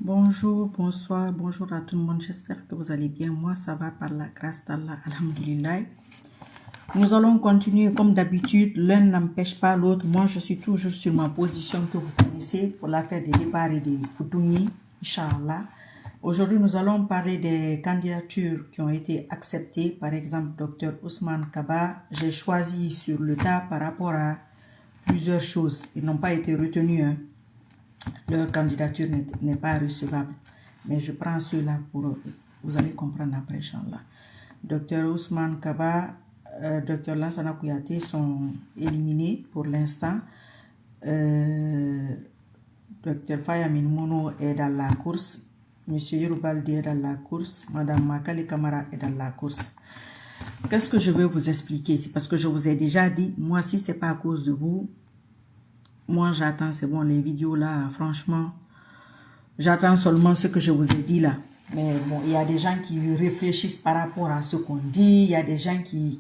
Bonjour, bonsoir, bonjour à tout le monde. J'espère que vous allez bien. Moi, ça va par la grâce d'Allah. Alhamdulillah. Nous allons continuer comme d'habitude. L'un n'empêche pas l'autre. Moi, je suis toujours sur ma position que vous connaissez pour l'affaire des départs et des Foutouni. Inch'Allah. Aujourd'hui, nous allons parler des candidatures qui ont été acceptées. Par exemple, Dr Ousmane Kaba. J'ai choisi sur le tas par rapport à plusieurs choses. Ils n'ont pas été retenus. Leur candidature n'est pas recevable. Mais je prends ceux-là pour... Vous allez comprendre après, Inch'Allah. Dr Ousmane Kaba, Dr Lansana Kouyaté sont éliminés pour l'instant. Dr Faya Minmono est dans la course. Monsieur Yorubaldi est dans la course. Madame Makali Kamara est dans la course. Qu'est-ce que je veux vous expliquer? C'est parce que je vous ai déjà dit, moi, si ce n'est pas à cause de vous, moi, j'attends, c'est bon, les vidéos là, franchement, j'attends seulement ce que je vous ai dit là. Mais bon, il y a des gens qui réfléchissent par rapport à ce qu'on dit, il y a des gens qui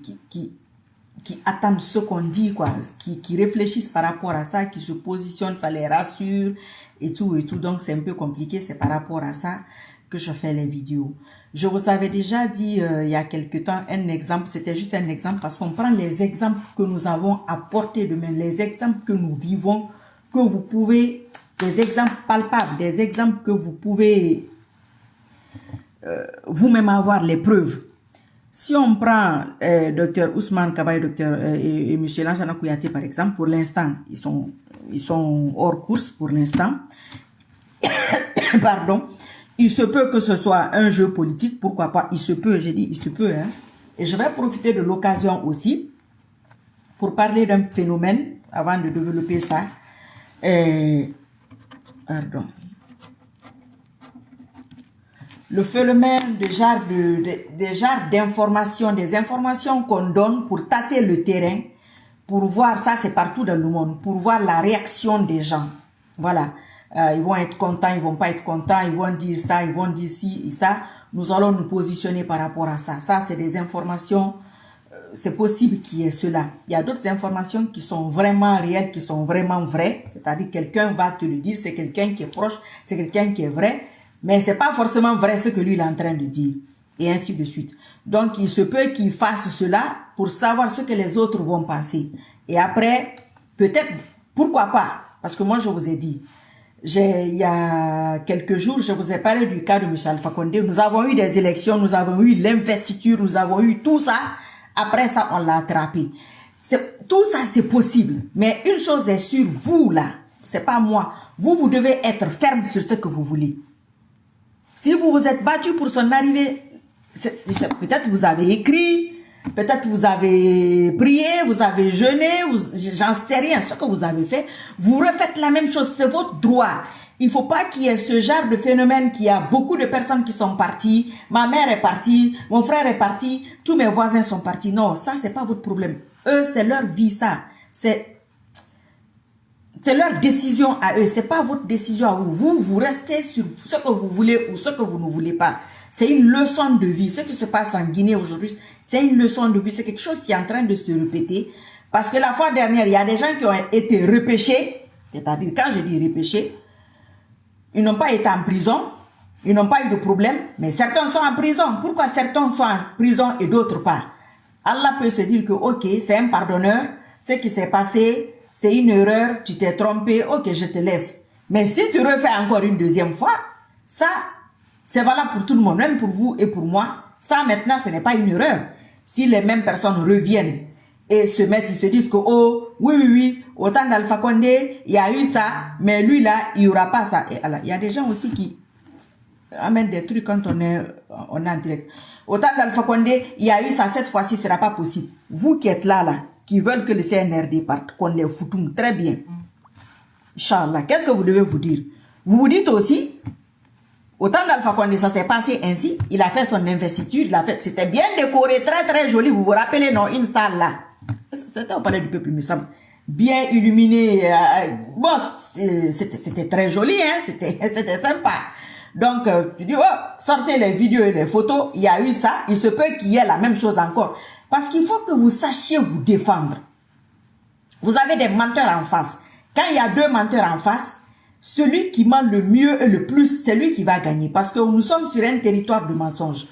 attendent ce qu'on dit, quoi, qui réfléchissent par rapport à ça, qui se positionnent, ça les rassure et tout. Donc, c'est un peu compliqué, c'est par rapport à ça que je fais les vidéos. Je vous avais déjà dit il y a quelque temps un exemple, c'était juste un exemple parce qu'on prend les exemples que nous avons à portée de main, les exemples que nous vivons, que vous pouvez, des exemples palpables, des exemples que vous pouvez vous-même avoir les preuves. Si on prend Dr Ousmane Kaba et M. Lansana Kouyaté par exemple, pour l'instant, ils sont hors course pour l'instant. Pardon. Il se peut que ce soit un jeu politique, pourquoi pas, il se peut, j'ai dit, il se peut. Hein. Et je vais profiter de l'occasion aussi pour parler d'un phénomène, avant de développer ça. Pardon. Le phénomène de genre d'informations, des informations qu'on donne pour tâter le terrain, pour voir, ça c'est partout dans le monde, pour voir la réaction des gens. Voilà. Ils vont être contents, ils vont pas être contents, ils vont dire ça, ils vont dire ci et ça. Nous allons nous positionner par rapport à ça. Ça, c'est des informations, c'est possible qu'il y ait cela. Il y a d'autres informations qui sont vraiment réelles, qui sont vraiment vraies. C'est-à-dire quelqu'un va te le dire, c'est quelqu'un qui est proche, c'est quelqu'un qui est vrai. Mais c'est pas forcément vrai ce que lui il est en train de dire. Et ainsi de suite. Donc, il se peut qu'il fasse cela pour savoir ce que les autres vont penser. Et après, peut-être, pourquoi pas? Parce que moi, je vous ai dit, il y a quelques jours, je vous ai parlé du cas de M. Alpha Condé. Nous avons eu des élections, nous avons eu l'investiture, nous avons eu tout ça. Après ça, on l'a attrapé. Tout ça, c'est possible. Mais une chose est sûre, vous là, c'est pas moi. Vous devez être ferme sur ce que vous voulez. Si vous vous êtes battu pour son arrivée, peut-être vous avez écrit, peut-être vous avez prié, vous avez jeûné, j'en sais rien, ce que vous avez fait, vous refaites la même chose, c'est votre droit. Il ne faut pas qu'il y ait ce genre de phénomène qu'il y a beaucoup de personnes qui sont parties, ma mère est partie, mon frère est parti, tous mes voisins sont partis. Non, ça c'est pas votre problème. Eux, c'est leur vie, ça. C'est leur décision à eux, c'est pas votre décision à vous. Vous restez sur ce que vous voulez ou ce que vous ne voulez pas. C'est une leçon de vie. Ce qui se passe en Guinée aujourd'hui, c'est une leçon de vie. C'est quelque chose qui est en train de se répéter. Parce que la fois dernière, il y a des gens qui ont été repêchés. C'est-à-dire, quand je dis repêchés, ils n'ont pas été en prison. Ils n'ont pas eu de problème. Mais certains sont en prison. Pourquoi certains sont en prison et d'autres pas? Allah peut se dire que, ok, c'est un pardonneur. Ce qui s'est passé, c'est une erreur. Tu t'es trompé. Ok, je te laisse. Mais si tu refais encore une deuxième fois, ça... c'est valable pour tout le monde, même pour vous et pour moi. Ça, maintenant, ce n'est pas une erreur. Si les mêmes personnes reviennent et se mettent, ils se disent que, oh, oui, au temps d'Alpha Condé, il y a eu ça, mais lui, là, il n'y aura pas ça. Et alors, il y a des gens aussi qui amènent des trucs quand on est en direct. Au temps d'Alpha Condé, il y a eu ça, cette fois-ci, ce ne sera pas possible. Vous qui êtes là, qui veulent que le CNRD parte, qu'on les foutoune très bien. Inch'Allah, qu'est-ce que vous devez vous dire? Vous vous dites aussi, au temps d'Alpha Condé, ça s'est passé ainsi. Il a fait son investiture, c'était bien décoré, très très joli. Vous vous rappelez, non, une salle là. C'était au palais du peuple, il me semble. Bien illuminé. Bon, c'était très joli, hein, c'était sympa. Donc, tu dis, oh, sortez les vidéos et les photos, il y a eu ça. Il se peut qu'il y ait la même chose encore. Parce qu'il faut que vous sachiez vous défendre. Vous avez des menteurs en face. Quand il y a deux menteurs en face, celui qui ment le mieux et le plus, c'est lui qui va gagner. Parce que nous sommes sur un territoire de mensonges.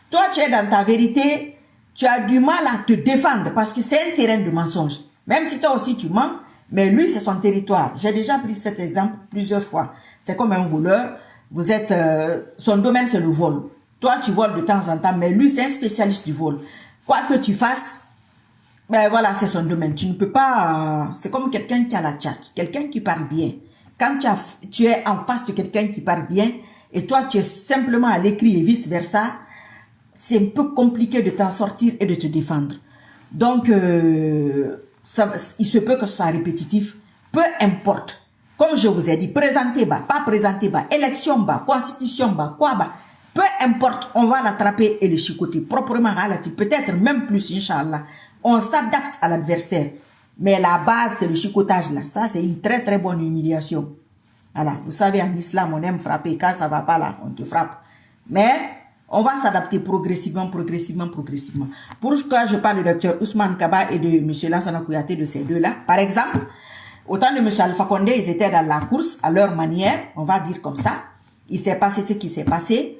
Toi, tu es dans ta vérité, tu as du mal à te défendre parce que c'est un terrain de mensonges. Même si toi aussi tu mens, mais lui, c'est son territoire. J'ai déjà pris cet exemple plusieurs fois. C'est comme un voleur. Vous êtes, son domaine, c'est le vol. Toi, tu voles de temps en temps, mais lui, c'est un spécialiste du vol. Quoi que tu fasses, ben voilà, c'est son domaine. Tu ne peux pas... c'est comme quelqu'un qui a la tchatche, quelqu'un qui parle bien. Quand tu es en face de quelqu'un qui parle bien, et toi, tu es simplement à l'écrit et vice-versa, c'est un peu compliqué de t'en sortir et de te défendre. Donc, il se peut que ce soit répétitif. Peu importe. Comme je vous ai dit, présenter bas, pas présenter bas, élection bas, constitution bas, quoi bas. Peu importe, on va l'attraper et le chicoter proprement, peut-être même plus, Inch'Allah. On s'adapte à l'adversaire. Mais la base, c'est le chicotage là. Ça, c'est une très très bonne humiliation. Voilà. Vous savez, en islam, on aime frapper. Quand ça va pas là, on te frappe. Mais on va s'adapter progressivement, progressivement, progressivement. Pourquoi je parle du docteur Ousmane Kaba et de M. Lansana Kouyaté, de ces deux-là? Par exemple, au temps de M. Alpha Condé, ils étaient dans la course à leur manière, on va dire comme ça. Il s'est passé ce qui s'est passé.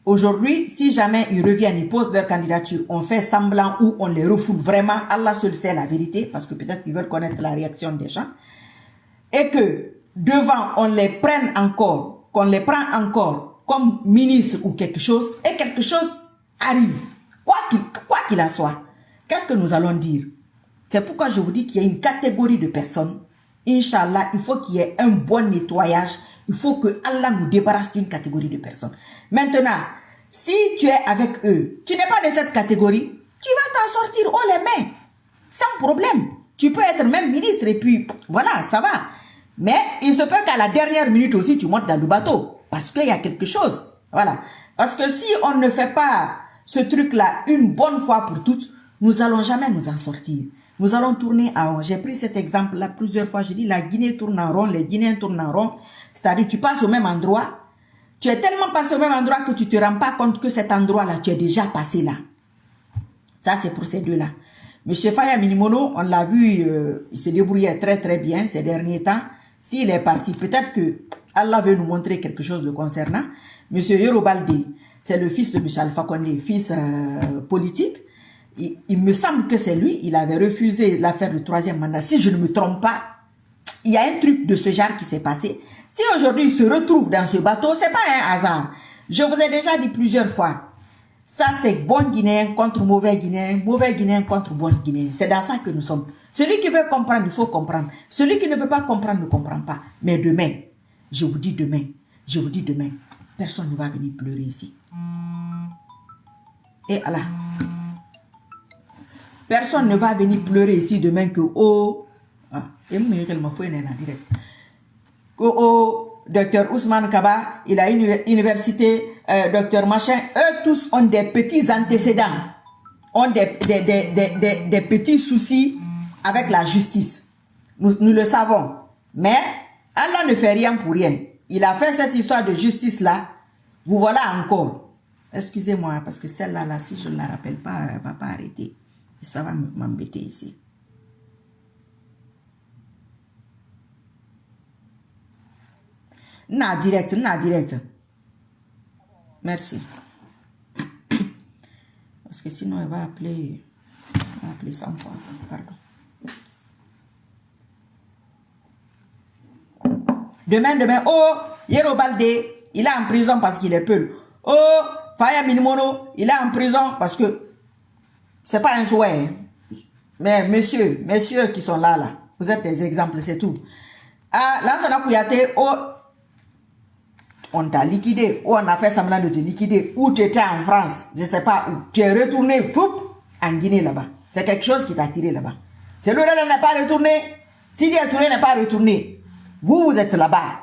Aujourd'hui, si jamais ils reviennent, ils posent leur candidature, on fait semblant ou on les refoule vraiment, Allah seul sait la vérité, parce que peut-être qu'ils veulent connaître la réaction des gens. Et que devant, on les prenne encore, qu'on les prend encore comme ministre ou quelque chose, et quelque chose arrive, quoi qu'il en soit. Qu'est-ce que nous allons dire? C'est pourquoi je vous dis qu'il y a une catégorie de personnes. Inch'Allah, il faut qu'il y ait un bon nettoyage. Il faut que Allah nous débarrasse d'une catégorie de personnes. Maintenant, si tu es avec eux, tu n'es pas de cette catégorie, tu vas t'en sortir haut les mains, sans problème. Tu peux être même ministre et puis voilà, ça va. Mais il se peut qu'à la dernière minute aussi, tu montes dans le bateau. Parce qu'il y a quelque chose. Voilà. Parce que si on ne fait pas ce truc-là une bonne fois pour toutes, nous n'allons jamais nous en sortir. Nous allons tourner en rond. J'ai pris cet exemple-là plusieurs fois. J'ai dit la Guinée tourne en rond, les Guinéens tournent en rond. C'est-à-dire tu passes au même endroit. Tu es tellement passé au même endroit que tu ne te rends pas compte que cet endroit-là, tu es déjà passé là. Ça, c'est pour ces deux-là. Monsieur Faya Minimono, on l'a vu, il se débrouillait très très bien ces derniers temps. S'il est parti, peut-être que Allah veut nous montrer quelque chose le concernant. Monsieur Yorobalde, c'est le fils de Monsieur Alpha Condé, fils politique. Il me semble que c'est lui, il avait refusé l'affaire du troisième mandat. Si je ne me trompe pas, il y a un truc de ce genre qui s'est passé. Si aujourd'hui il se retrouve dans ce bateau, c'est pas un hasard. Je vous ai déjà dit plusieurs fois. Ça, c'est bon Guinéen contre mauvais Guinéen contre bon Guinéen. C'est dans ça que nous sommes. Celui qui veut comprendre, il faut comprendre. Celui qui ne veut pas comprendre, ne comprend pas. Mais demain, je vous dis demain, personne ne va venir pleurer ici. Et Allah. Personne ne va venir pleurer ici demain que oh, docteur Ousmane Kaba, il a une université, docteur machin, eux tous ont des petits antécédents, ont des petits soucis avec la justice. Nous le savons. Mais Allah ne fait rien pour rien. Il a fait cette histoire de justice-là. Vous voilà encore. Excusez-moi, parce que celle-là, là, si je ne la rappelle pas, elle ne va pas arrêter. Et ça va m'embêter ici. Na direct. Merci. Parce que sinon, elle va appeler 100 fois. Pardon. Demain, oh, Yero Balde, il est en prison parce qu'il est peul. Oh, Faya Minimono, il est en prison parce que c'est pas un souhait. Mais messieurs qui sont là, vous êtes des exemples, c'est tout. Ah, Lansana Kouyaté, oh, on t'a liquidé, ou on a fait semblant de te liquider, ou tu étais en France, je sais pas où. Tu es retourné, foup, en Guinée là-bas. C'est quelque chose qui t'a tiré là-bas. Celui-là n'est pas retourné. Sidi Touré n'est pas retourné. Vous êtes là-bas.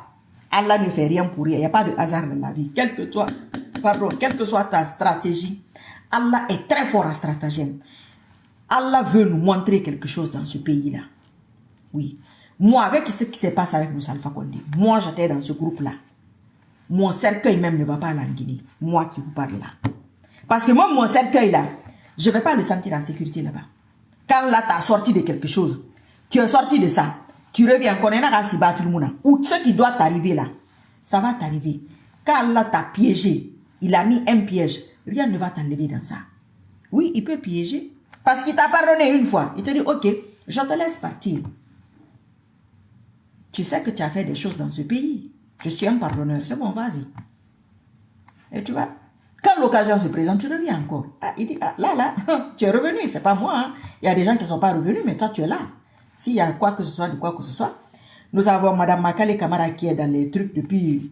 Allah ne fait rien pour rien. Il n'y a pas de hasard dans la vie. Quelle que soit ta stratégie, Allah est très fort en stratagème. Allah veut nous montrer quelque chose dans ce pays-là. Oui. Moi, avec ce qui se passe avec M. Alpha Condé, moi, j'étais dans ce groupe-là. Mon cercueil même ne va pas aller en Guinée. Moi qui vous parle là. Parce que moi, mon cercueil-là, je ne vais pas le sentir en sécurité là-bas. Quand là, tu as sorti de quelque chose, tu es sorti de ça, Tu reviens, qu'on est là, si battre le monde. Ou ce qui doit t'arriver là, ça va t'arriver. Quand Allah t'a piégé, il a mis un piège, rien ne va t'enlever dans ça. Oui, il peut piéger. Parce qu'il t'a pardonné une fois. Il te dit, ok, je te laisse partir. Tu sais que tu as fait des choses dans ce pays. Je suis un pardonneur. C'est bon, vas-y. Et tu vois, quand l'occasion se présente, tu reviens encore. Ah, il dit, ah, là, tu es revenu. C'est pas moi. Hein. Il y a des gens qui ne sont pas revenus, mais toi, tu es là. S'il y a quoi que ce soit, de quoi que ce soit. Nous avons Mme Makale Kamara qui est dans les trucs depuis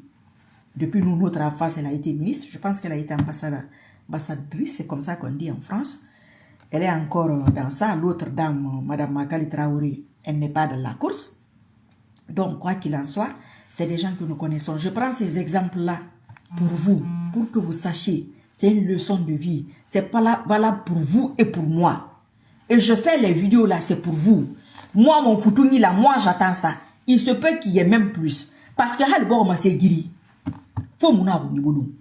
nous, notre enfance. Elle a été ministre. Je pense qu'elle a été ambassadrice. C'est comme ça qu'on dit en France. Elle est encore dans ça. L'autre dame, Mme Makale Traoré, elle n'est pas dans la course. Donc, quoi qu'il en soit, c'est des gens que nous connaissons. Je prends ces exemples-là pour vous, pour que vous sachiez. C'est une leçon de vie. C'est pas valable pour vous et pour moi. Et je fais les vidéos là, c'est pour vous. Moi, mon foutouni là, moi, j'attends ça. Il se peut qu'il y ait même plus. Parce que Halbor m'a guéri. Faut mon arbre nibolou.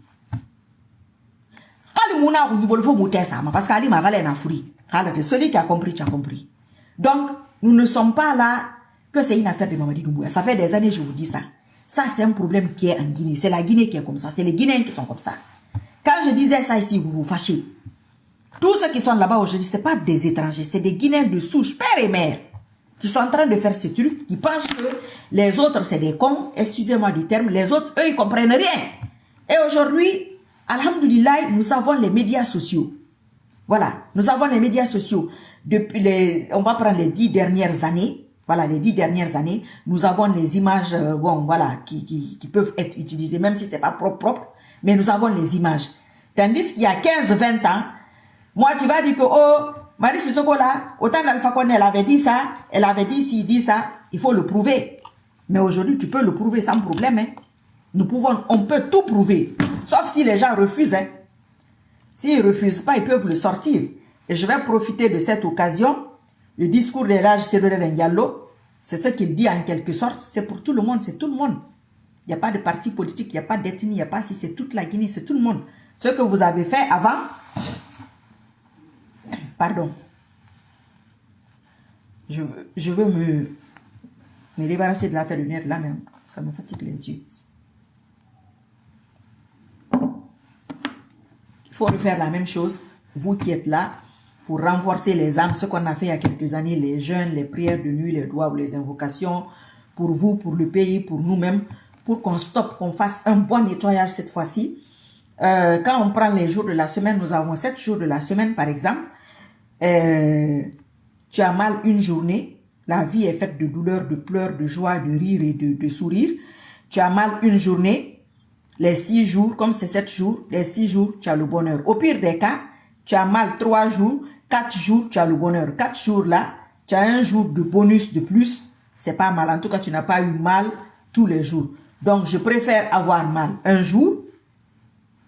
Mon arbre nibolou, faut monter ça. Parce qu'Ali m'a valé na fouri. Celui qui a compris, tu as compris. Donc, nous ne sommes pas là que c'est une affaire de Mamadi Doumbouya. Ça fait des années, je vous dis ça. Ça, c'est un problème qui est en Guinée. C'est la Guinée qui est comme ça. C'est les Guinéens qui sont comme ça. Quand je disais ça ici, vous vous fâchez. Tous ceux qui sont là-bas aujourd'hui, ce n'est pas des étrangers. C'est des Guinéens de souche, père et mère, qui sont en train de faire ce truc, qui pensent que les autres, c'est des cons. Excusez-moi du terme. Les autres, eux, ils ne comprennent rien. Et aujourd'hui, alhamdoulilah, nous avons les médias sociaux. Voilà. Nous avons les médias sociaux. Depuis on va prendre les 10 dernières années. Voilà, les 10 dernières années, nous avons les images, bon, voilà, qui peuvent être utilisées, même si c'est pas propre, mais nous avons les images. Tandis qu'il y a 15-20 ans, moi, tu vas dire que, oh, Marie Sissoko là, autant d'Alpha Condé, elle avait dit ça, elle avait dit ci, dit ça, il faut le prouver. Mais aujourd'hui, tu peux le prouver sans problème, hein. On peut tout prouver, sauf si les gens refusent, hein. S'ils ne refusent pas, ils peuvent le sortir. Et je vais profiter de cette occasion. Le discours de l'âge Cédric Diallo, c'est ce qu'il dit en quelque sorte, c'est pour tout le monde, c'est tout le monde. Il n'y a pas de parti politique, il n'y a pas d'ethnie, il n'y a pas si c'est toute la Guinée, c'est tout le monde. Ce que vous avez fait avant, pardon, je veux me débarrasser de l'affaire de nerf là même, ça me fatigue les yeux. Il faut refaire la même chose, vous qui êtes là, pour renforcer les âmes, ce qu'on a fait il y a quelques années, les jeûnes, les prières de nuit, les doigts ou les invocations, pour vous, pour le pays, pour nous-mêmes, pour qu'on stoppe, qu'on fasse un bon nettoyage cette fois-ci. Quand on prend les jours de la semaine, nous avons 7 jours de la semaine, par exemple. Tu as mal une journée, la vie est faite de douleur, de pleurs, de joie, de rire et de sourire. Tu as mal une journée, les 6 jours, comme c'est 7 jours, les 6 jours, tu as le bonheur. Au pire des cas, tu as mal 3 jours, 4 jours, tu as le bonheur. 4 jours là, tu as un jour de bonus de plus. C'est pas mal. En tout cas, tu n'as pas eu mal tous les jours. Donc, je préfère avoir mal un jour.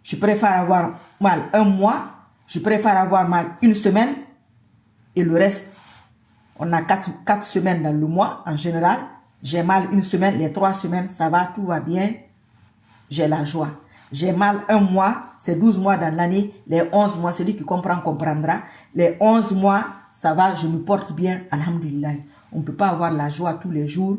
Je préfère avoir mal un mois. Je préfère avoir mal une semaine. Et le reste, on a 4 semaines dans le mois en général. J'ai mal une semaine, les 3 semaines, ça va, tout va bien. J'ai la joie. J'ai mal un mois, c'est 12 mois dans l'année. Les 11 mois, celui qui comprend, comprendra. Les 11 mois, ça va, je me porte bien, alhamdulillah. On ne peut pas avoir la joie tous les jours.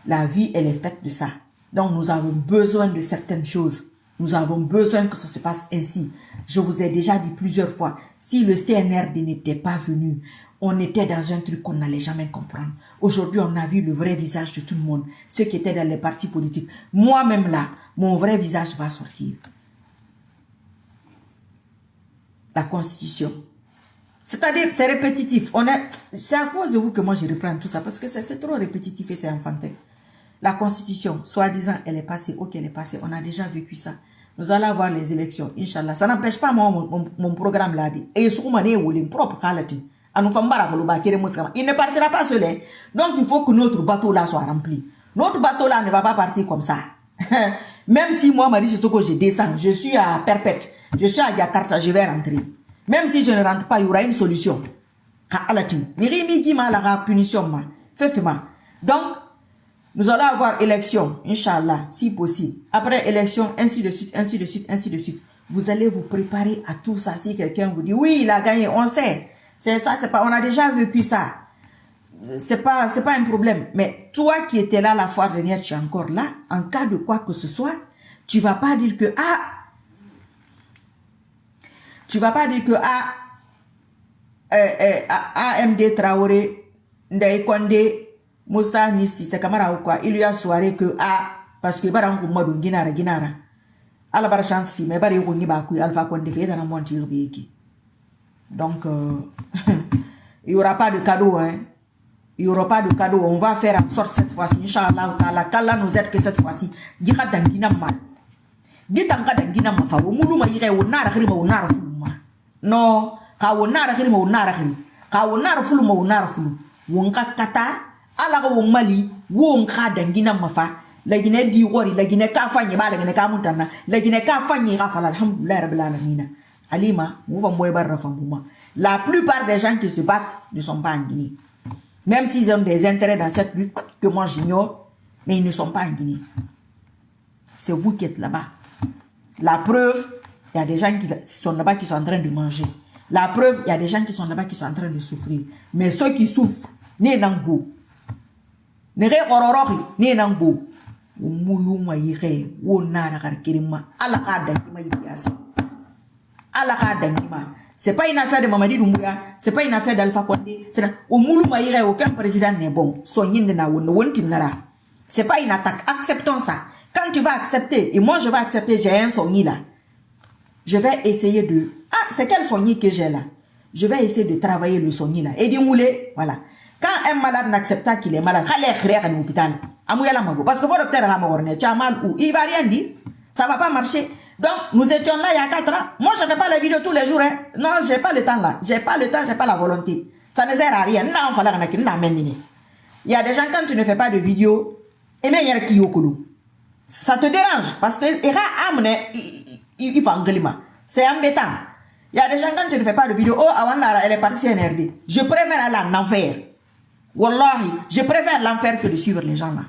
La vie, elle est faite de ça. Donc, nous avons besoin de certaines choses. Nous avons besoin que ça se passe ainsi. Je vous ai déjà dit plusieurs fois, si le CNRD n'était pas venu, on était dans un truc qu'on n'allait jamais comprendre. Aujourd'hui, on a vu le vrai visage de tout le monde. Ceux qui étaient dans les partis politiques. Moi-même là, mon vrai visage va sortir. La Constitution. C'est-à-dire, c'est répétitif. C'est à cause de vous que moi je reprends tout ça. Parce que c'est trop répétitif et c'est enfantin. La Constitution, soi-disant, elle est passée. Ok, elle est passée. On a déjà vécu ça. Nous allons avoir les élections, Inch'Allah. Ça n'empêche pas moi, mon programme là. Et sur mon propre qualité. Il ne partira pas seul. Donc, il faut que notre bateau là soit rempli. Notre bateau là ne va pas partir comme ça. Même si moi, Marie Sissoko, je descends, je suis à Perpète, je suis à Yakarta, je vais rentrer. Même si je ne rentre pas, il y aura une solution. Donc, nous allons avoir élection, Inch'Allah, si possible. Après élection, ainsi de suite, ainsi de suite, ainsi de suite. Vous allez vous préparer à tout ça. Si quelqu'un vous dit, oui, il a gagné, on sait. C'est ça, c'est pas, on a déjà vécu ça. c'est pas un problème. Mais toi qui étais là la fois dernière, tu es encore là. En cas de quoi que ce soit, tu vas pas dire que AMD Traoré, Ndaye Condé, Moussa Nisti, c'est Kamara ou quoi. Il lui a soiré que parce que bara on modo ginara. Ala bara chance fi mais bara yoko ni ba ku Alpha Condé fait dans montir beki. Donc il y aura pas de cadeau hein. Il y aura pas de cadeau. On va faire en sorte cette fois-ci inchallah taala qu'Allah nous aide que cette fois-ci dira dangina mal. Gitanga dangina ma fa wo mulu ma yire wo nara khiri ma wo nara fuluma. No, ka wo nara khiri ma wo nara khiri. Ka wo nara fuluma wo nara fulu. Wonka kata ala ko mali wonka dangina ma fa. La Guinée di wori la Guinée ka fanyi ba la Guinée ka muntana la Guinée ka fanyi ka fala alhamdulillah rabbil alamin. Alima, vous va moy barra famuma. La plupart des gens qui se battent ne sont pas en Guinée. Même s'ils ont des intérêts dans cette lutte que moi j'ignore, mais ils ne sont pas en Guinée. C'est vous qui êtes là-bas. La preuve, il y a des gens qui sont là-bas qui sont en train de manger. La preuve, il y a des gens qui sont là-bas qui sont en train de souffrir. Mais ceux qui souffrent, n'est n'ango. Ne ré ororori, n'est n'ango. Ou moulou ma yire, ou nara karkirima, ala kadangima yibiasi. Ala kadangima. C'est pas une affaire de Mamadi Doumbouya, c'est pas une affaire d'Alpha Condé. C'est au moulou ma yire, aucun président n'est bon. Soigné de na wontimnara. C'est pas une attaque. Acceptons ça. Quand tu vas accepter, et moi je vais accepter, j'ai un soigné là. Je vais essayer de... c'est quel soigné que j'ai là? Je vais essayer de travailler le soigné là. Et du moulé, voilà. Quand un malade n'accepte pas qu'il est malade, allez à l'hôpital. Parce que votre docteur a mort, tu as mal ou il va rien dire. Ça va pas marcher. Donc, nous étions là il y a 4 ans. Moi, je ne fais pas les vidéos tous les jours. Hein. Non, j'ai pas le temps là. J'ai pas le temps, j'ai pas la volonté. Ça ne sert à rien. Il y a des gens, quand tu ne fais pas de vidéos, et même il y a qui ça te dérange. Parce que c'est embêtant. Il y a des gens, quand tu ne fais pas de vidéo, elle est partie NRD. Je préfère aller en enfer. Wallahi, je préfère l'enfer que de suivre les gens là.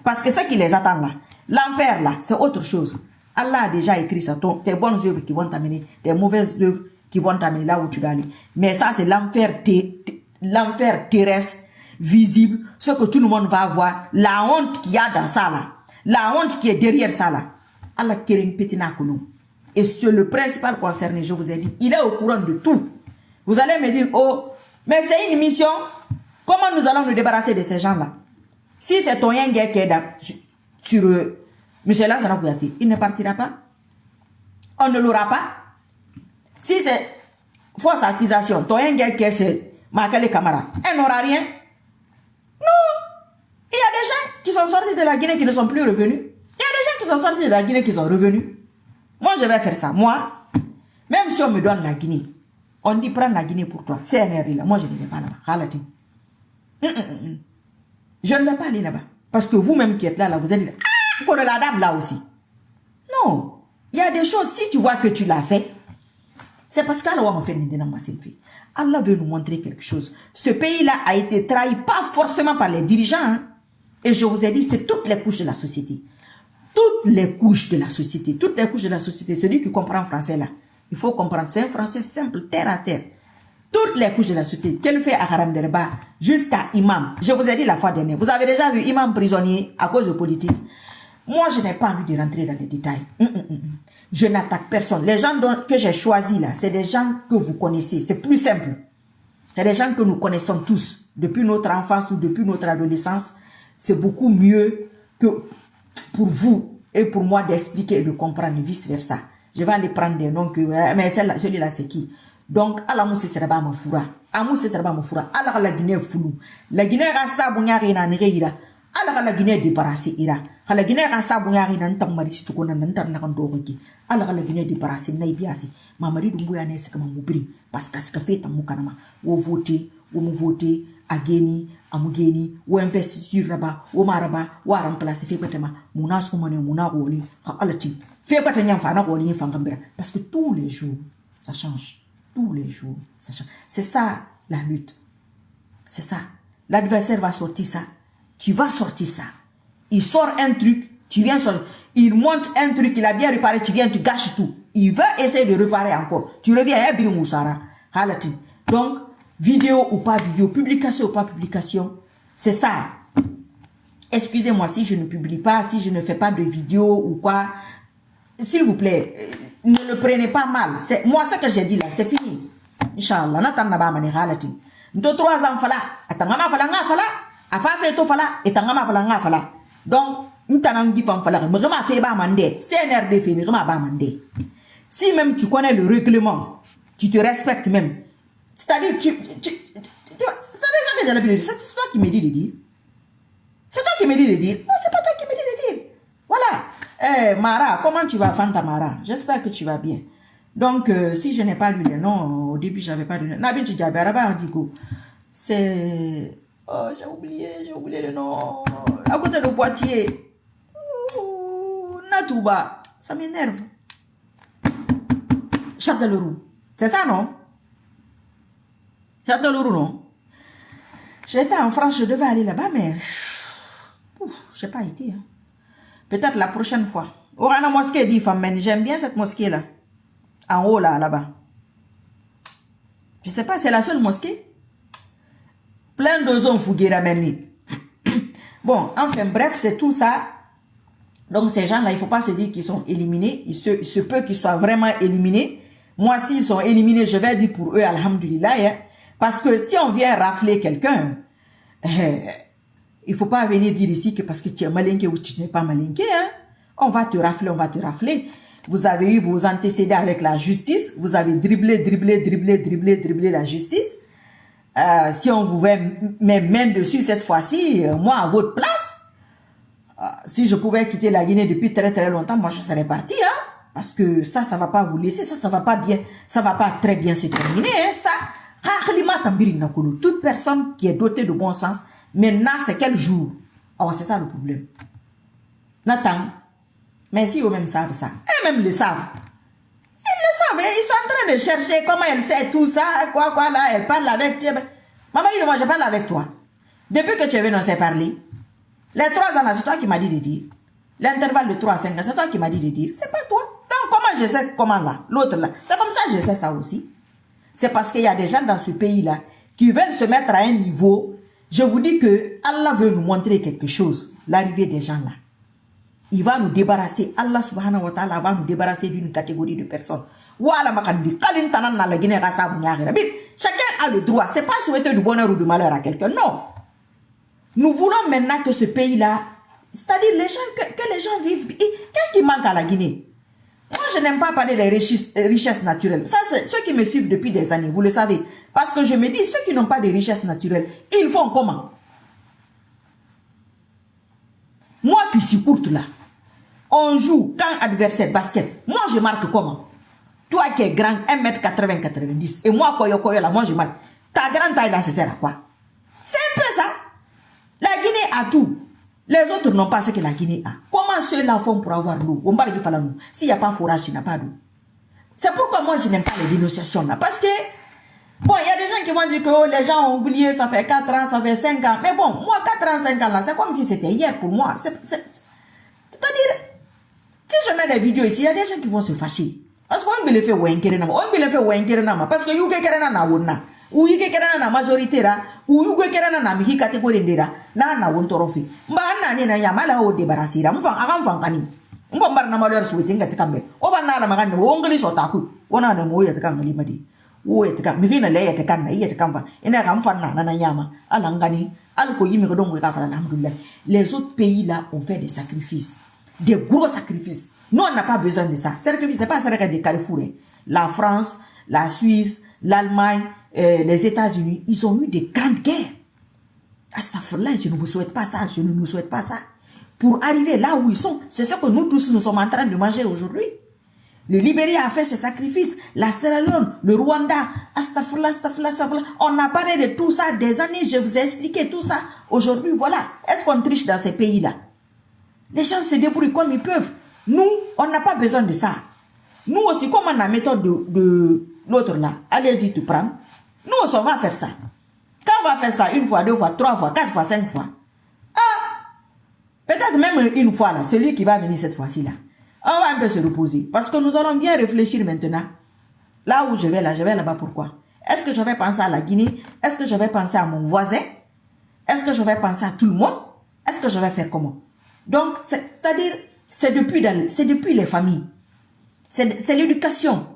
Parce que ce qui les attend là, l'enfer là, c'est autre chose. Allah a déjà écrit ça, tes bonnes œuvres qui vont t'amener, tes mauvaises œuvres qui vont t'amener là où tu dois aller. Mais ça, c'est l'enfer terrestre, visible, ce que tout le monde va voir, la honte qu'il y a dans ça là, la honte qui est derrière ça là. Allah Kérim Petina Koulou. Et c'est le principal concerné, je vous ai dit, il est au courant de tout. Vous allez me dire, oh, mais c'est une mission. Comment nous allons nous débarrasser de ces gens-là? Si c'est ton yang qui est sur M. Lansana Kouyaté, il ne partira pas. On ne l'aura pas. Si c'est fausse accusation, ton yang qui est sur Makale Camara, elle n'aura rien. Non. Il y a des gens qui sont sortis de la Guinée qui ne sont plus revenus. Il y a des gens qui sont sortis de la Guinée qui sont revenus. Moi, je vais faire ça. Moi, même si on me donne la Guinée, on dit prends la Guinée pour toi. C'est un là. Moi, je ne vais pas là-bas. Je ne vais pas aller là-bas. Parce que vous-même qui êtes là, vous allez dire, pour la dame là aussi. Non. Il y a des choses, si tu vois que tu l'as fait, c'est parce qu'Allah m'a fait Allah veut nous montrer quelque chose. Ce pays-là a été trahi, pas forcément par les dirigeants. Hein. Et je vous ai dit, c'est toutes les couches de la société. Toutes les couches de la société. Toutes les couches de la société. Celui qui comprend français là, il faut comprendre. C'est un français simple, terre à terre. Toutes les couches de la société, qu'elle fait à Haram Derba, jusqu'à imam. Je vous ai dit la fois dernière, vous avez déjà vu imam prisonnier à cause de politique. Moi, je n'ai pas envie de rentrer dans les détails. Je n'attaque personne. Les gens que j'ai choisis là, c'est des gens que vous connaissez. C'est plus simple. C'est des gens que nous connaissons tous. Depuis notre enfance ou depuis notre adolescence, c'est beaucoup mieux que pour vous et pour moi d'expliquer et de comprendre, vice versa. Je vais aller prendre des noms que... Mais celui-là, c'est qui? Donc, ala mousse traba mafoura. Amousse traba mafoura. Ala la Guinée foulou. La Guinée rasta bunyari na nereira. Ala la Guinée débarrassé ira. La Guinée rasta bunyari na ntam marisi tukona na ntam nakandoroki. Ala la Guinée débarrassé na ibiasi. Mamari Doumbouya ne sekama mubri. Parce que ce que fait tamukanama. Ou voter, ou mou voter, ageni, amugeni, ou investiture raba, ou maraba, ou remplacer fait patama. Mounas kumane mouna roli. Alati. Fait patanya fana roli fangambira. Parce que tous les jours, ça change. Tous les jours, ça change. C'est ça la lutte. C'est ça. L'adversaire va sortir ça. Tu vas sortir ça. Il sort un truc, tu viens sortir. Il monte un truc, il a bien réparé, tu viens, tu gâches tout. Il va essayer de réparer encore. Tu reviens, donc, vidéo ou pas vidéo, publication ou pas publication, c'est ça. Excusez-moi si je ne publie pas, si je ne fais pas de vidéo ou quoi. S'il vous plaît, ne le prenez pas mal. Moi, ce que j'ai dit là, c'est fini. Inch'Allah, n'attendez pas ma halati. Nto 3 ans fala, atangama fala nga fala, afa fe to fala, etangama fala nga fala. Donc, n'tanam di fam fala, me rema fe ba mande, CNRD fait me rema ba mande. Si même tu connais le règlement, tu te respectes même. C'est-à-dire, c'est-à-dire ça que j'allais dire, c'est toi qui me dis de dire. C'est toi qui me dis de dire. Non, c'est pas toi qui me dis de dire. Voilà. Eh, Mara, comment tu vas, Fanta Mara? J'espère que tu vas bien. Donc, si je n'ai pas lu les noms, au début, j'avais pas lu les noms. Nabin Tudjabaraba, Digo. C'est... Oh, j'ai oublié le nom. À côté de Poitiers. Natouba. Ça m'énerve. Châtellerault. C'est ça, non? Châtellerault, non? J'étais en France, je devais aller là-bas, mais... je n'ai pas été. Hein. Peut-être la prochaine fois. Orana mosquée dit femme, j'aime bien cette mosquée-là. En haut, là-bas. Je ne sais pas, c'est la seule mosquée. Plein de zones fouguera meni. Bon, enfin, bref, c'est tout ça. Donc, ces gens-là, il ne faut pas se dire qu'ils sont éliminés. Il se peut qu'ils soient vraiment éliminés. Moi, s'ils sont éliminés, je vais dire pour eux, alhamdulillah. Hein, parce que si on vient rafler quelqu'un, il ne faut pas venir dire ici que parce que tu es malinqué ou tu n'es pas malinqué. Hein, on va te rafler, on va te rafler. Vous avez eu vos antécédents avec la justice. Vous avez dribblé la justice. Si on vous met main dessus cette fois-ci, moi, à votre place, si je pouvais quitter la Guinée depuis très longtemps, moi, je serais parti. Hein, parce que ça ne va pas vous laisser. Ça ne va pas bien. Ça ne va pas très bien se terminer. Hein, ça. Toute personne qui est dotée de bon sens, maintenant, c'est quel jour? Oh, c'est ça le problème. Nathan, mais si eux-mêmes savent ça, eux-mêmes le savent. Ils le savent, ils sont en train de chercher comment elle sait tout ça, quoi, là, elle parle avec toi. Maman dit, moi, je parle avec toi. Depuis que tu es venu, on s'est parlé. Les 3 ans là, c'est toi qui m'as dit de dire. L'intervalle de 3 à 5 ans, c'est toi qui m'as dit de dire. C'est pas toi. Donc, comment je sais comment là? L'autre là. C'est comme ça que je sais ça aussi. C'est parce qu'il y a des gens dans ce pays-là qui veulent se mettre à un niveau. Je vous dis que Allah veut nous montrer quelque chose. L'arrivée des gens là. Il va nous débarrasser. Allah subhanahu wa ta'ala va nous débarrasser d'une catégorie de personnes. Chacun a le droit. C'est pas souhaiter du bonheur ou du malheur à quelqu'un. Non. Nous voulons maintenant que ce pays-là, c'est-à-dire les gens, que les gens vivent. Qu'est-ce qui manque à la Guinée? Moi, je n'aime pas parler des richesses naturelles. Ça, c'est ceux qui me suivent depuis des années, vous le savez. Parce que je me dis, ceux qui n'ont pas de richesses naturelles, ils font comment? Moi qui suis courte là, on joue quand adversaire basket. Moi, je marque comment? Toi qui es grand, 1m80-90. Et moi, koyo là, moi, je marque. Ta grande taille là, ça sert à quoi? C'est un peu ça. La Guinée a tout. Les autres n'ont pas ce que la Guinée a. Comment ceux-là font pour avoir l'eau? S'il n'y a pas forage, il n'y a pas d'eau. C'est pourquoi moi, je n'aime pas les dénonciations là. Parce que, bon, il y a des gens qui vont dire que oh, les gens ont oublié, ça fait 4 ans, ça fait 5 ans. Mais bon, moi, 4 ans, 5 ans là, c'est comme si c'était hier pour moi. C'est-à-dire, si je mets des vidéos ici, il y a des gens qui vont se fâcher. Parce qu'on me le fait parce que you get na wona. Ou you get na majorité là, ou you get na mi catégorie ndera, na won torofi. Mba na ni na yamala o débarrasser. Mfa agam fankani. Mba mbar na malheur souhaité ngati kambe. O va na la magane o ngeli sotaku. Wona na moya te kangali madi. O et ka mi na le et kan na yete kamba. Ina gam fanna na yama. Alangani, alko yimi ko dongo ka fala alhamdulillah. Les autres pays là ont fait des sacrifices. Des gros sacrifices. Nous, on n'a pas besoin de ça. Sacrifice, c'est pas ça des carrefours. La France, la Suisse, l'Allemagne, les États-Unis, ils ont eu des grandes guerres. Astagfirullah, je ne vous souhaite pas ça. Je ne nous souhaite pas ça. Pour arriver là où ils sont, c'est ce que nous tous, nous sommes en train de manger aujourd'hui. Le Libéria a fait ses sacrifices. La Sierra Leone, le Rwanda. Astagfirullah. On a parlé de tout ça des années. Je vous ai expliqué tout ça. Aujourd'hui, voilà. Est-ce qu'on triche dans ces pays-là? Les gens se débrouillent comme ils peuvent. Nous, on n'a pas besoin de ça. Nous aussi, comme on a la méthode de l'autre là, allez-y te prendre. Nous aussi, on va faire ça. Quand on va faire ça, 1 fois, 2 fois, 3 fois, 4 fois, 5 fois. Peut-être même une fois là, celui qui va venir cette fois-ci là. On va un peu se reposer. Parce que nous allons bien réfléchir maintenant. Là où je vais là-bas, pourquoi? Est-ce que je vais penser à la Guinée? Est-ce que je vais penser à mon voisin? Est-ce que je vais penser à tout le monde? Est-ce que je vais faire comment? Donc, c'est-à-dire, c'est depuis les familles. C'est l'éducation.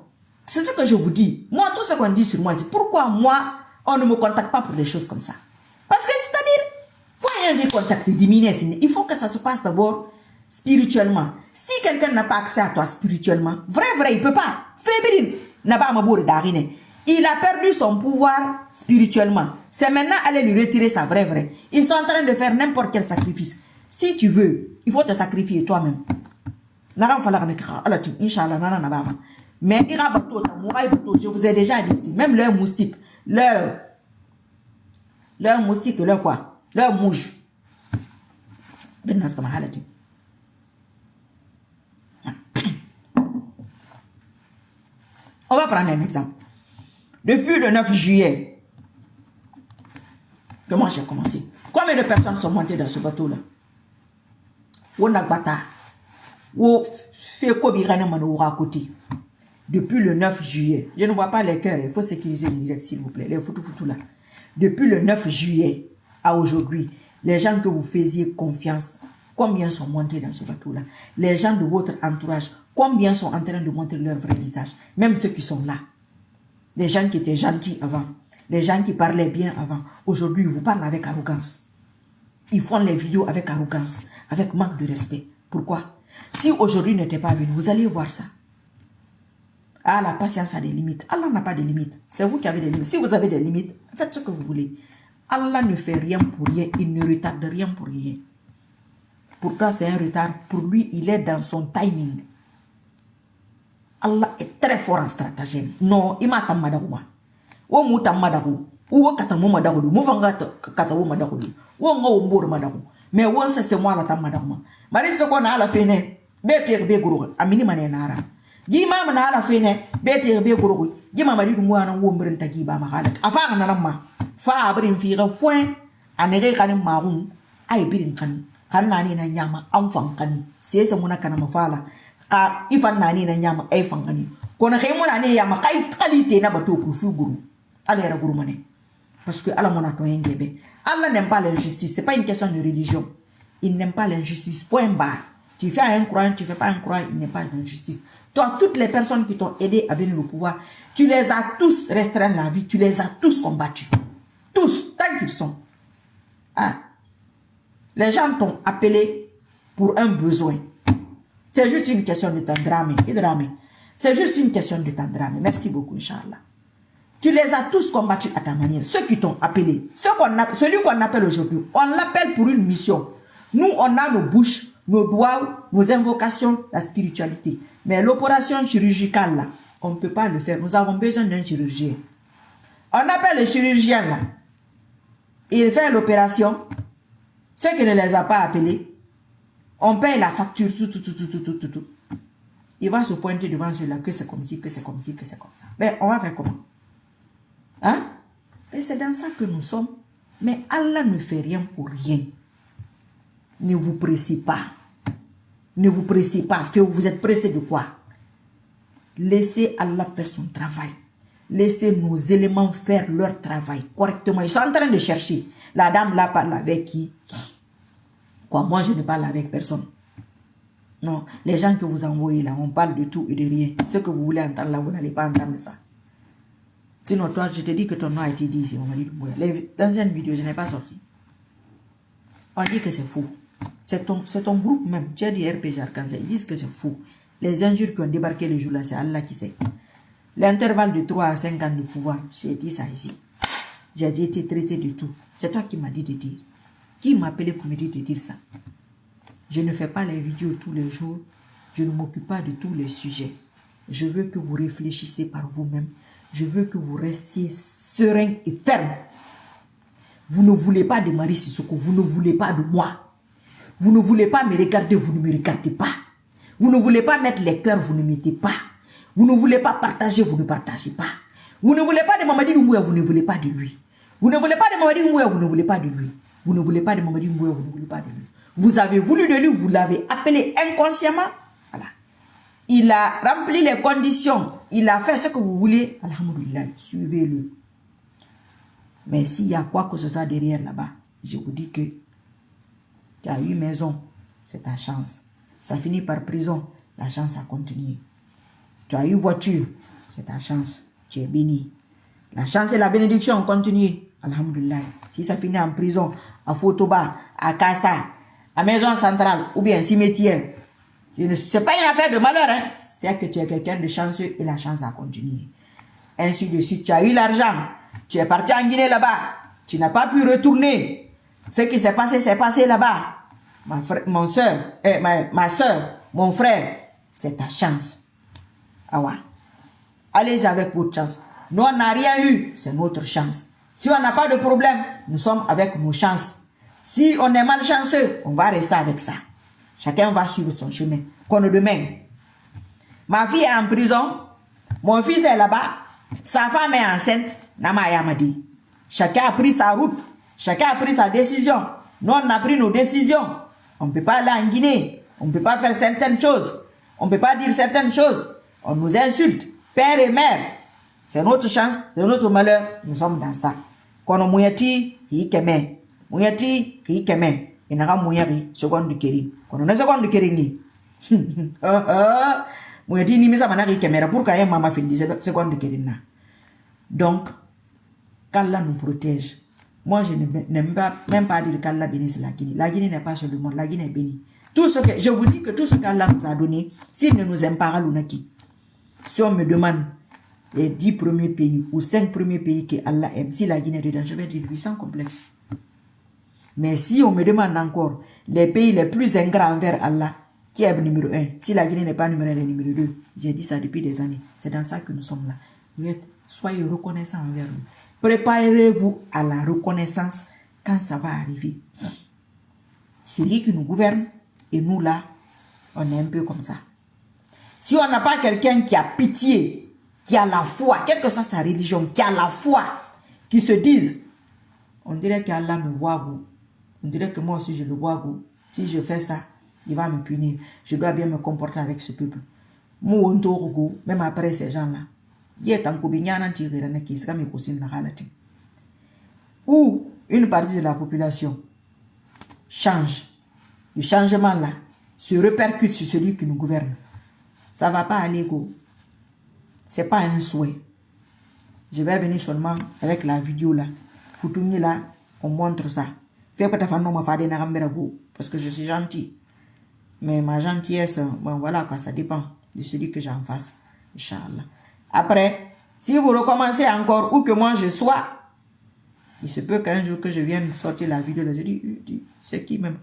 C'est ce que je vous dis. Moi, tout ce qu'on dit sur moi, c'est pourquoi moi, on ne me contacte pas pour des choses comme ça. Parce que c'est-à-dire, il faut rien de contacter, diminuer. Il faut que ça se passe d'abord spirituellement. Si quelqu'un n'a pas accès à toi spirituellement, vrai, il ne peut pas. Fébrine, n'a pas d'arine. Il a perdu son pouvoir spirituellement. C'est maintenant aller lui retirer sa vrai. Ils sont en train de faire n'importe quel sacrifice. Si tu veux, il faut te sacrifier toi-même. Mais je vous ai déjà dit, même leur moustique, leur moustique, leur quoi? Leur mouche. On va prendre un exemple. Depuis le 9 juillet, comment j'ai commencé? Combien de personnes sont montées dans ce bateau-là? Depuis le 9 juillet, je ne vois pas les cœurs, il faut sécuriser les directs s'il vous plaît, les foutou là. Depuis le 9 juillet à aujourd'hui, les gens que vous faisiez confiance, combien sont montés dans ce bateau-là? Les gens de votre entourage, combien sont en train de montrer leur vrai visage? Même ceux qui sont là. Les gens qui étaient gentils avant, les gens qui parlaient bien avant, aujourd'hui ils vous parlent avec arrogance. Ils font les vidéos avec arrogance, avec manque de respect. Pourquoi? Si aujourd'hui n'était pas venu, vous allez voir ça. Ah, la patience a des limites. Allah n'a pas de limites. C'est vous qui avez des limites. Si vous avez des limites, faites ce que vous voulez. Allah ne fait rien pour rien. Il ne retarde rien pour rien. Pour toi, c'est un retard. Pour lui, il est dans son timing. Allah est très fort en stratagème. Non, il m'a tamadaguma. Ou mouta madagu. Ou katamu madagu. Mouvanga katawu madagu. Ou ngo mbor madagu. Mais où c'est moi la tamadaguma. Marie ce qu'on a à la fin, bête be guru. Amini manenara. Gima mana à la fin, bête be guru. Gima mari du moana ou mbrenta giba mahalat. Afar nanama. Fa abrin fira foin. Anere kanim marum. Ay birin kan. Kanani na nyama amfang kani. Siesa muna kanama fala. Ka ifan nani na nyama ay fangani kona khemo nani yama kay qualité na bato ku fu guru ala era guru mané parce que ala mona to ngebe Allah n'aime pas l'injustice, c'est pas une question de religion, il n'aime pas l'injustice, point barre. Tu fais un croyant, tu fais pas un croyant, il n'aime pas l'injustice. Toi, toutes les personnes qui t'ont aidé à venir au pouvoir, tu les as tous restreints la vie, tu les as tous combattus, tous tant qu'ils sont. Ah, les gens t'ont appelé pour un besoin. C'est juste une question de ton drame. C'est juste une question de ton drame. Merci beaucoup, Inch'Allah. Tu les as tous combattus à ta manière. Ceux qui t'ont appelé. Celui qu'on appelle aujourd'hui, on l'appelle pour une mission. Nous, on a nos bouches, nos doigts, nos invocations, la spiritualité. Mais l'opération chirurgicale, là, on ne peut pas le faire. Nous avons besoin d'un chirurgien. On appelle le chirurgien, là. Il fait l'opération. Ceux qui ne les ont pas appelés, on paye la facture, tout. Il va se pointer devant celui-là que c'est comme ci, que c'est comme ci, que c'est comme ça. Mais on va faire comment? Hein? Et c'est dans ça que nous sommes. Mais Allah ne fait rien pour rien. Ne vous pressez pas. Ne vous pressez pas. Vous êtes pressé de quoi? Laissez Allah faire son travail. Laissez nos éléments faire leur travail correctement. Ils sont en train de chercher. La dame là parle avec qui? Quoi, moi, je ne parle avec personne. Non, les gens que vous envoyez là, on parle de tout et de rien. Ce que vous voulez entendre là, vous n'allez pas entendre ça. Sinon, toi, je te dis que ton nom a été dit ici. Dans une vidéo, je n'ai pas sorti. On dit que c'est fou. C'est ton groupe même. Tu as dit RPG Arkansas. Ils disent que c'est fou. Les injures qui ont débarqué le jour là, c'est Allah qui sait. L'intervalle de 3 à 5 ans de pouvoir, j'ai dit ça ici. J'ai été traité de tout. C'est toi qui m'as dit de dire. Qui m'a appelé pour me dire de dire ça? Je ne fais pas les vidéos tous les jours. Je ne m'occupe pas de tous les sujets. Je veux que vous réfléchissez par vous-même. Je veux que vous restiez serein et ferme. Vous ne voulez pas de Marie Sissoko. Vous ne voulez pas de moi. Vous ne voulez pas me regarder. Vous ne me regardez pas. Vous ne voulez pas mettre les cœurs. Vous ne mettez pas. Vous ne voulez pas partager. Vous ne partagez pas. Vous ne voulez pas de Mamadi Doumbouya. Vous ne voulez pas de lui. Vous ne voulez pas de Mamadi Doumbouya. Vous ne voulez pas de lui. Vous ne voulez pas de Mamadi Doumbouya, vous ne voulez pas de lui. Vous avez voulu de lui, vous l'avez appelé inconsciemment. Voilà. Il a rempli les conditions. Il a fait ce que vous voulez. Alhamdulillah, suivez-le. Mais s'il y a quoi que ce soit derrière là-bas, je vous dis que tu as eu maison, c'est ta chance. Ça finit par prison, la chance a continué. Tu as eu voiture, c'est ta chance. Tu es béni. La chance et la bénédiction ont continué. Alhamdulillah. Si ça finit en prison, à Fotoba, à Kassa, à Maison Centrale ou bien cimetière, ce n'est pas une affaire de malheur. Hein? C'est que tu es quelqu'un de chanceux et la chance a continué. Ainsi de suite, tu as eu l'argent. Tu es parti en Guinée là-bas. Tu n'as pas pu retourner. Ce qui s'est passé là-bas. Ma soeur, mon frère, c'est ta chance. Ah ouais. Allez avec votre chance. Nous, on n'a rien eu, c'est notre chance. Si on n'a pas de problème, nous sommes avec nos chances. Si on est malchanceux, on va rester avec ça. Chacun va suivre son chemin. Qu'on demain. Ma fille est en prison. Mon fils est là-bas. Sa femme est enceinte. Namaya m'a dit. Chacun a pris sa route. Chacun a pris sa décision. Nous, on a pris nos décisions. On ne peut pas aller en Guinée. On ne peut pas faire certaines choses. On ne peut pas dire certaines choses. On nous insulte. Père et mère. C'est notre chance, c'est notre malheur. Nous sommes dans ça. Quand on mouillati, il keme. Mouillati, il keme. Il n'a pas mouillari, seconde de keri. Quand on est seconde de keri, mouillati ni misa manari kemera pour qu'il y ait maman fin de seconde de keri. Donc, qu'Allah nous protège. Moi, je n'aime pas, même pas dire qu'Allah bénisse la Guinée. La Guinée n'est pas sur le monde, la Guinée est bénie. Tout ce que, je vous dis que tout ce qu'Allah nous a donné, s'il ne nous aime pas, si on me demande les 10 premiers pays ou 5 premiers pays que Allah aime, si la Guinée est dedans, je vais dire 800 complexes. Mais si on me demande encore les pays les plus ingrats envers Allah, qui est numéro 1, si la Guinée n'est pas numéro 1, elle est numéro 2. J'ai dit ça depuis des années. C'est dans ça que nous sommes là. Soyez reconnaissants envers nous. Préparez-vous à la reconnaissance quand ça va arriver. Celui qui nous gouverne, et nous là, on est un peu comme ça. Si on n'a pas quelqu'un qui a pitié, qui a la foi, quelle que soit sa religion, qui a la foi, qui se dise, on dirait qu'Allah me voit, on dirait que moi aussi je le vois, si je fais ça, il va me punir. Je dois bien me comporter avec ce peuple. Même après ces gens-là, ou une partie de la population change. Le changement là se répercute sur celui qui nous gouverne. Ça ne va pas aller, ce n'est pas un souhait. Je vais venir seulement avec la vidéo là. Foutouni là, on montre ça. Fais pas ta femme non ma fade na go parce que je suis gentil. Mais ma gentillesse, bon voilà quoi, ça dépend de celui que j'ai en face. Inch'Allah. Après, si vous recommencez encore ou que moi je sois, il se peut qu'un jour que je vienne sortir la vidéo là, je dis, c'est qui même?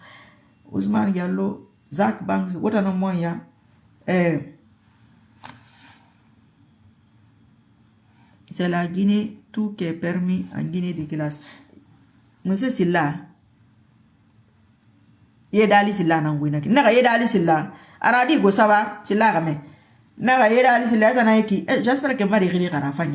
Ousmane Diallo, Zach Banks, what a moi ya? C'est la Guinée, tout qui est permis en Guinée de classe. Monsieur Silla. Yedali Silla n'angouina. Naga Yedali Silla. Aradi go ça va, Silla game. Naga Yedali Silla tanaiki. J'espère qu'elle va rire à la fin.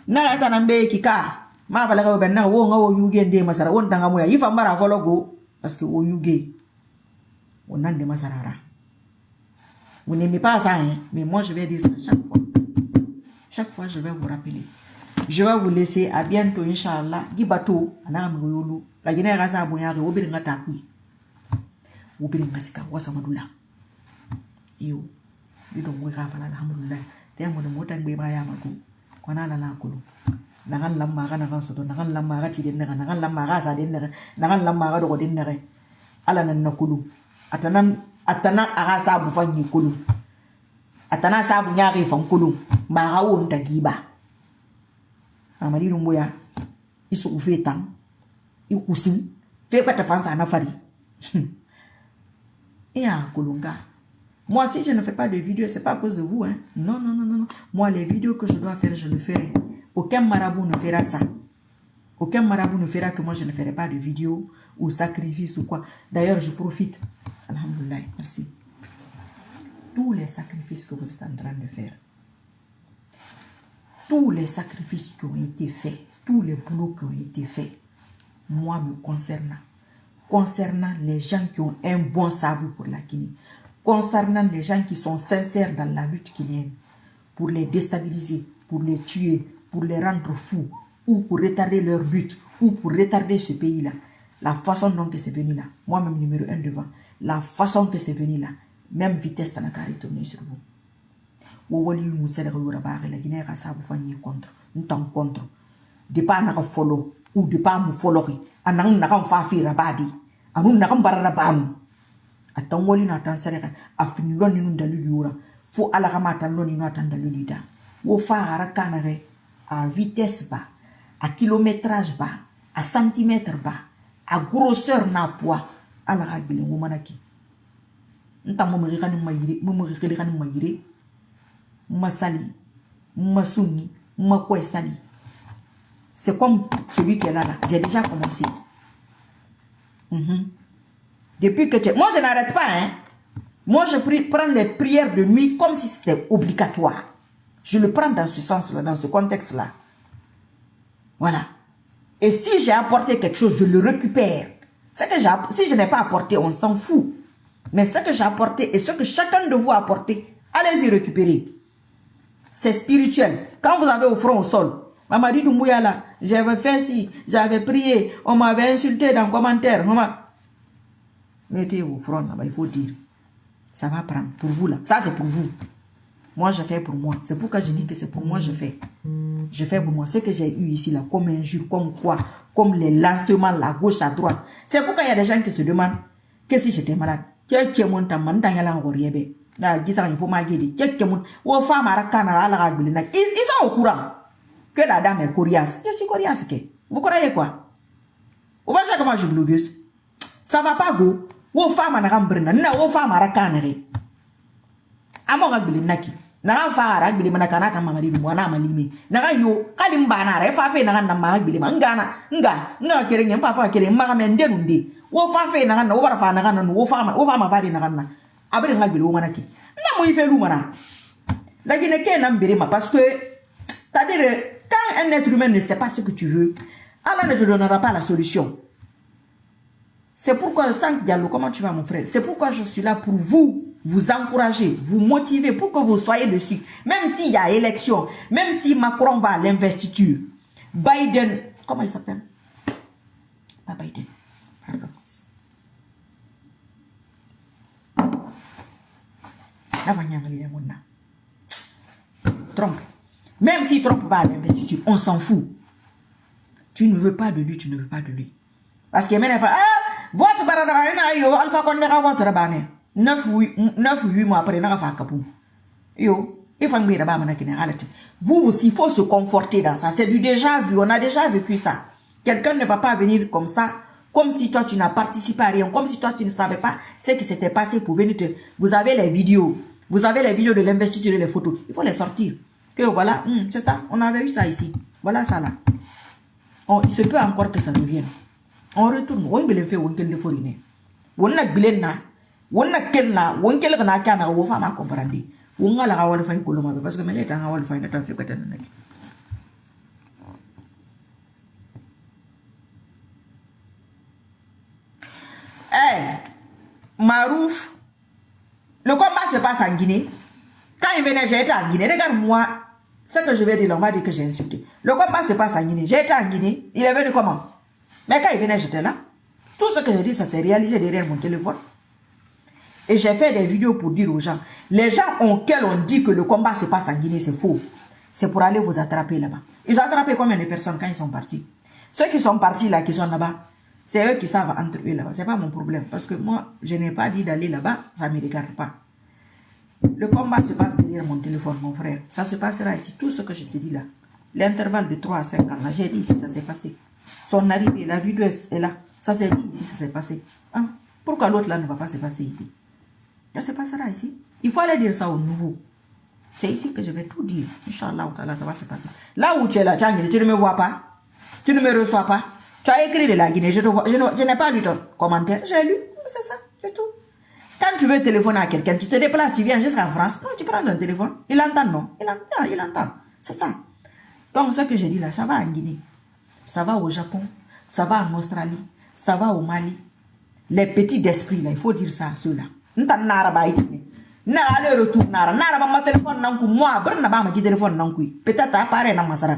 Naga tanambe kika. Ma fala go benna wo ngawo yuge de masara won tanga moya. Ifa mara follow go parce que wo yuge. On a des masarara. Vous n'aimez pas ça, hein? Mais moi je vais dire ça chaque fois. Chaque fois, je vais vous rappeler. Je vais vous laisser. À bientôt, Inch'Allah. Gibato, anam goyolu. La Guinée rasa abonyare. Obiringa takui. Obiringa sika. Wasa madula. Yo. Dido mwe kafala. Alhamdulillah. Tiamo de motan beba ya magu. Kwana la kulu. Nagan lamma nagan soto. Nagan lamma tiden nere. Nagan lamma sa den nere. Nagan lamma do den nere. Ala nan nakulu. Atana arasa bufanyi kulu. Atana sabu nyari fankulu. Marawo ntagiba. Amadi rumboya. Isu ufetan. Ikusim. Fait pas ta fansa anafari. Et à Kolunga. Moi, si je ne fais pas de vidéos, c'est pas à cause de vous. Hein. Non, non, non, non. Moi, les vidéos que je dois faire, je le ferai. Aucun marabout ne fera ça. Aucun marabout ne fera que moi, je ne ferai pas de vidéos ou sacrifice ou quoi. D'ailleurs, je profite. Alhamdulillah. Merci. Tous les sacrifices que vous êtes en train de faire. Tous les sacrifices qui ont été faits. Tous les boulots qui ont été faits. Moi, me concernant les gens qui ont un bon sabre pour la Guinée. Concernant les gens qui sont sincères dans la lutte guinéenne, pour les déstabiliser, pour les tuer, pour les rendre fous, ou pour retarder leur but, ou pour retarder ce pays-là. La façon dont c'est venu là, moi-même numéro 1 devant, la façon que c'est venu là, même vitesse, ça n'a qu'à retourner sur vous. Wawali musere yura bare la Guinée à ça vous fanyé contre, nous t'en contre. De pas n'a follow, ou de pas me follow, anang n'a qu'à faire fi rabadi, anang n'a qu'à barra bam. Attends, wali n'a t'en serre, a fini l'on in dalu yura, faut à la ramata l'on in attend dalu lida. Wo fa harakanare à vitesse bas, à kilométrage bas, à centimètre bas, à grosseur na poids, à la ragile womanaki. N'ta momri kanu mayire, momri kanu mayire. Masali, Masuni, Makwesali. C'est comme celui qui est là. J'ai déjà commencé. Depuis que moi, je n'arrête pas. Hein. Moi, je prends les prières de nuit comme si c'était obligatoire. Je le prends dans ce sens-là, dans ce contexte-là. Voilà. Et si j'ai apporté quelque chose, je le récupère. Si je n'ai pas apporté, on s'en fout. Mais ce que j'ai apporté et ce que chacun de vous a apporté, allez-y récupérer. C'est spirituel. Quand vous avez au front au sol, Mamadi Doumbouya là, j'avais fait ci, j'avais prié, on m'avait insulté dans le commentaire. Mettez au front là-bas, il faut dire. Ça va prendre pour vous là. Ça c'est pour vous. Moi je fais pour moi. C'est pourquoi je dis que c'est pour moi je fais. Je fais pour moi. Ce que j'ai eu ici là, comme injure, comme quoi, comme les lancements là, gauche à droite. C'est pourquoi il y a des gens qui se demandent que si j'étais malade. Ils sont au courant que la dame est coriace. Je suis coriace. Vous croyez quoi? Vous pensez comment je blogueuse? Ça va pas go. Wo femme na rambrena na wo femme ara kanere. Amo gagli naki. Na fa ara gli mana kana ta mamari du mwana malimi. Na yo kalim bana re fa fe na na ma gli mangana. Nga kere nyam fa kere ma mende runde. Wo fa fe na na wo bara fa na na wo fa fari na na. Abri nga gli wo manaki. Na mo ife lu mana. La Guinée ke na mbirima parce que c'est-à-dire quand un être humain ne sait pas ce que tu veux, Allah ne te donnera pas la solution. C'est pourquoi, Sank Diallo, comment tu vas mon frère? C'est pourquoi je suis là pour vous encourager, vous motiver, pour que vous soyez dessus. Même s'il y a élection, même si Macron va à l'investiture, Biden, comment il s'appelle? Pas Biden, pardon. Trump. Même si Trump va à l'investiture, on s'en fout. Tu ne veux pas de lui, tu ne veux pas de lui. Parce que maintenant, votre barada, Alpha Condé, votre rabané. 9 ou 8 mois après, n'a pas capou. Yo, il faut me dire, vous aussi, il faut se conforter dans ça. C'est du déjà vu, on a déjà vécu ça. Quelqu'un ne va pas venir comme ça, comme si toi tu n'as participé à rien, comme si toi tu ne savais pas ce qui s'était passé pour venir te. Vous avez les vidéos de l'investiture et les photos. Il faut les sortir. Que voilà, c'est ça, on avait eu ça ici. Voilà ça là. Il se peut encore que ça revienne. On retourne. On ne fait on ne fourine. On n'a bilena. On n'a qu'elle on qu'elle n'a qu'à n'a pas ma comprendre. On a la rawale faille coloma parce que mais est en rawale faille n'a fait peut-être. Marouf, le combat se passe en Guinée. Quand il venait, j'ai été en Guinée. Regarde-moi ce que je vais dire, on va dire que j'ai insulté. Le combat se passe en Guinée. J'ai été en Guinée. Il est venu comment? Mais quand il venait, j'étais là. Tout ce que j'ai dit, ça s'est réalisé derrière mon téléphone. Et j'ai fait des vidéos pour dire aux gens. Les gens auxquels on dit que le combat se passe en Guinée, c'est faux. C'est pour aller vous attraper là-bas. Ils ont attrapé combien de personnes quand ils sont partis? Ceux qui sont partis là, qui sont là-bas, c'est eux qui savent entre eux là-bas. C'est pas mon problème. Parce que moi, je n'ai pas dit d'aller là-bas. Ça ne me regarde pas. Le combat se passe derrière mon téléphone, mon frère. Ça se passera ici. Tout ce que je te dis là. L'intervalle de 3 à 5 ans, là, j'ai dit ici, ça s'est passé. Son arrivée, la vidéo est là. Ça s'est dit ici, ça s'est passé. Hein? Pourquoi l'autre là ne va pas se passer ici? Ça se passera ici. Il faut aller dire ça au nouveau. C'est ici que je vais tout dire. Inch'Allah, ça va se passer. Là où tu es là, tu ne me vois pas. Tu ne me reçois pas. Tu as écrit de la Guinée. Je n'ai pas lu ton commentaire. J'ai lu. C'est ça. C'est tout. Quand tu veux téléphoner à quelqu'un, tu te déplaces, tu viens jusqu'en France. Non, tu prends le téléphone. Il entend, non? Il entend. C'est ça. Donc, ce que j'ai dit là, ça va en Guinée. Ça va au Japon. Ça va en Australie. Ça va au Mali. Les petits d'esprit, là, il faut dire ça à ceux-là. Nara le retour nara ma téléphone nan ku moi brna ba ma téléphone nan ku peut-être appareil nan masara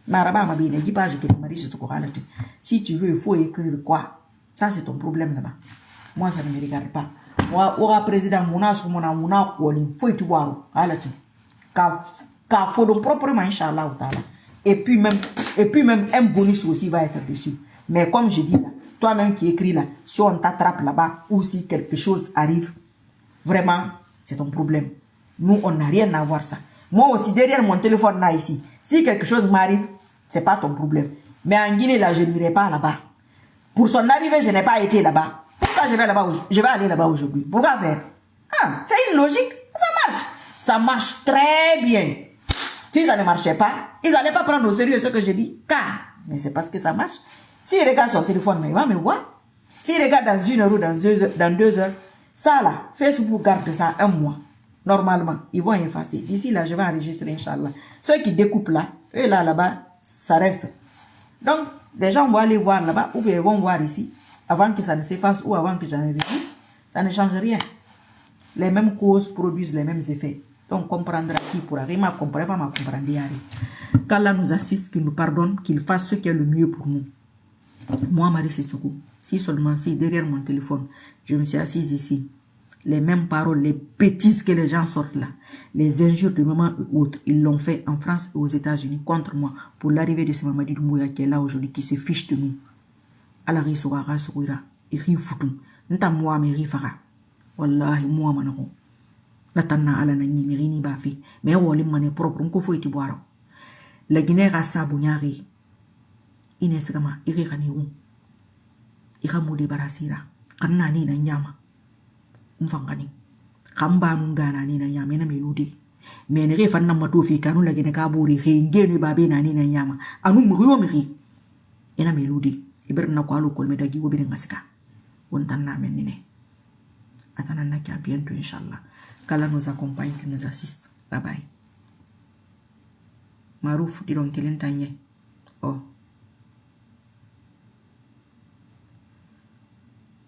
Maraba ma bien, dis pas que Marie se te. Si tu veux, il faut écrire quoi? Ça, c'est ton problème là-bas. Moi, ça ne me regarde pas. Moi, au président, mon faut tu voir. Car faut donc proprement, Inch'Allah. Et puis même un bonus aussi va être dessus. Mais comme je dis là, toi-même qui écris là, si on t'attrape là-bas ou si quelque chose arrive, vraiment, c'est ton problème. Nous, on n'a rien à voir ça. Moi aussi, derrière mon téléphone là ici, si quelque chose m'arrive, c'est pas ton problème. Mais en Guinée là, je n'irai pas là-bas. Pour son arrivée, je n'ai pas été là-bas. Pourquoi je vais là-bas? Je vais aller là-bas aujourd'hui. Pourquoi faire? Ah, c'est une logique. Ça marche. Ça marche très bien. Si ça ne marchait pas, ils n'allaient pas prendre au sérieux ce que je dis. Car, mais c'est parce que ça marche. S'il regarde son téléphone, il va me voir. S'il regarde dans 1 heure ou dans 2 heures, ça là, Facebook garde ça 1 mois. Normalement, ils vont effacer. D'ici là, je vais enregistrer, Inch'Allah. Ceux qui découpent là, eux là-bas, ça reste. Donc, les gens vont aller voir là-bas, ou bien ils vont voir ici, avant que ça ne s'efface ou avant que j'enregistre. Ça ne change rien. Les mêmes causes produisent les mêmes effets. Donc, comprendra qui pourra. Rima comprendre, va comprendre. Qu'Allah nous assiste, qu'il nous pardonne, qu'il fasse ce qui est le mieux pour nous. Moi, Marie Sissoko, si seulement si derrière mon téléphone, je me suis assise ici, les mêmes paroles, les bêtises que les gens sortent là, les injures de maman ou autres, ils l'ont fait en France et aux États-Unis contre moi pour l'arrivée de ce Mamadi Doumbouya qui est là aujourd'hui, qui se fiche de nous. Alari Sougara Sougura, il rit foutou. Nta moi me rit fara. Wallahi, moi manako. Natana ala na nyimiri ni bafi. Mais wali mane propre, on faut iti boire. La Guinée rasa bunyari. Inesgama, iri rani un. Ira mode barasira. Kanna ni na nyama. Mfangani. Kamba nungana ni na nyama, na meludi. Mais ne refan na matofi kanu la Guinée kaburi, ngene babe na ni na nyama. Anu mrio miri. Ena meludi. Iberna kwa lo kol medagi wo birin ngasika. Wontan na menine. Attendons qu'à bientôt, Inch'Allah. Qu'Allah nous accompagne, qu'il nous assiste. Bye bye. Marouf, dis donc, quel est oh.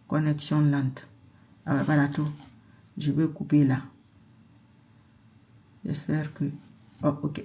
Connexion lente. Ah, voilà tout. Je vais couper là. J'espère que... Oh, ok.